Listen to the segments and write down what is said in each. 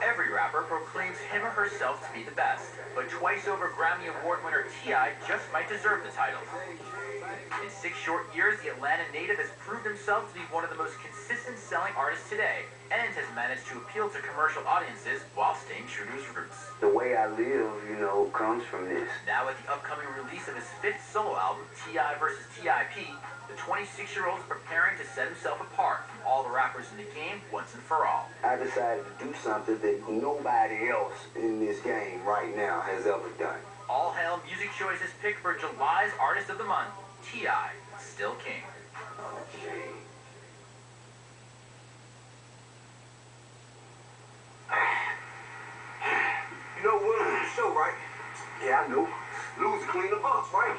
Every rapper proclaims him or herself to be the best, but twice over Grammy Award winner T.I. just might deserve the title. In 6 short years, the Atlanta native has proved himself to be one of the most consistent selling artists today, and has managed to appeal to commercial audiences while staying true to his roots. The way I live, comes from this. Now with the upcoming release of his 5th solo album, T.I. vs. T.I.P., the 26-year-old is preparing to set himself apart from all the rappers in the game once and for all. I decided to do something that nobody else in this game right now has ever done. All Hail Music Choice's pick for July's Artist of the Month, T.I., Still King. You know, we'll lose the show, right? Yeah, I know. Lose to clean the books, right?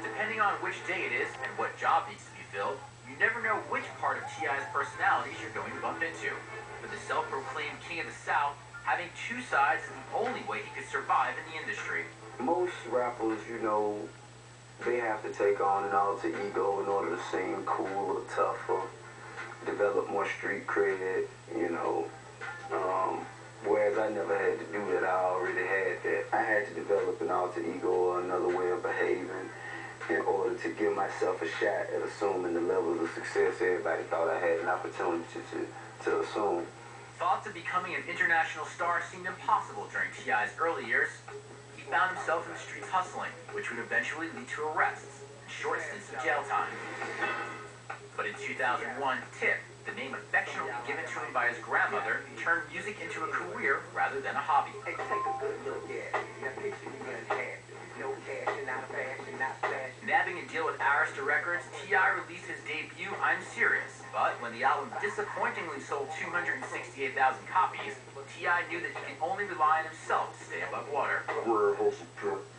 Depending on which day it is and what job needs to be filled, you never know which part of T.I.'s personalities you're going to bump into. For the self-proclaimed king of the South, having 2 sides is the only way he could survive in the industry. Most rappers, they have to take on an alter ego in order to seem cool or tough or develop more street cred, whereas I never had to do that. I already had that. I had to develop an alter ego or another way of behaving in order to give myself a shot at assuming the levels of success everybody thought I had an opportunity to assume. Thoughts of becoming an international star seemed impossible during T.I.'s early years. He found himself in the streets hustling, which would eventually lead to arrests and short stints of jail time. But in 2001, Tip, the name affectionately given to him by his grandmother, turned music into a career rather than a hobby. Hey, take a good look at it. Now picture you in half. No cash, not fashion, not flash. Nabbing a deal with Arista Records, T.I. released his debut, I'm Serious. But when the album disappointingly sold 268,000 copies, T.I. knew that he could only rely on himself to stay above water.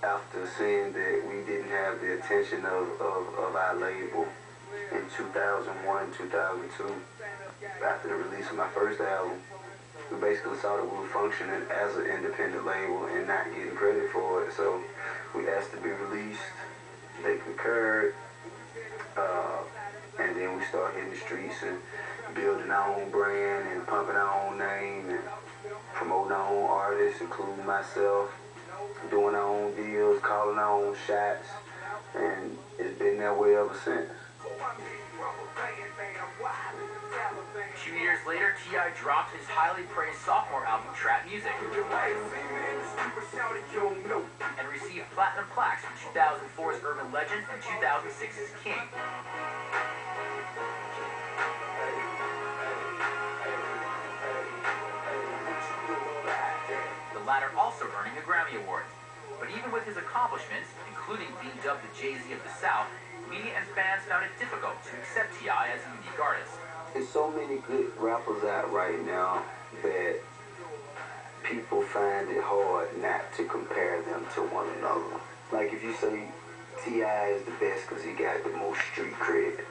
After seeing that we didn't have the attention of our label in 2001, 2002, after the release of my first album, we basically saw that we were functioning as an independent label and not getting credit for it. So we asked to be released. They concurred, and then we started hitting the streets and building our own brand and pumping our own name and promoting our own artists, including myself, doing our own deals, calling our own shots, and it's been that way ever since. 2 years later, T.I. dropped his highly praised sophomore album, Trap Music, and received platinum plaques from 2004's Urban Legend and 2006's King. The latter also earning a Grammy Award. But even with his accomplishments, including being dubbed the Jay-Z of the South, media and fans found it difficult to accept T.I. as a unique artist. There's so many good rappers out right now that people find it hard not to compare them to one another. Like if you say T.I. is the best because he got the most street cred,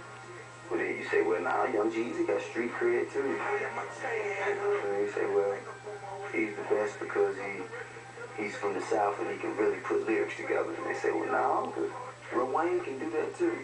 well then you say, well nah, Young Jeezy got street cred too. And then you say, well, he's the best because he's from the South and he can really put lyrics together. And they say, well nah, Lil Wayne can do that too.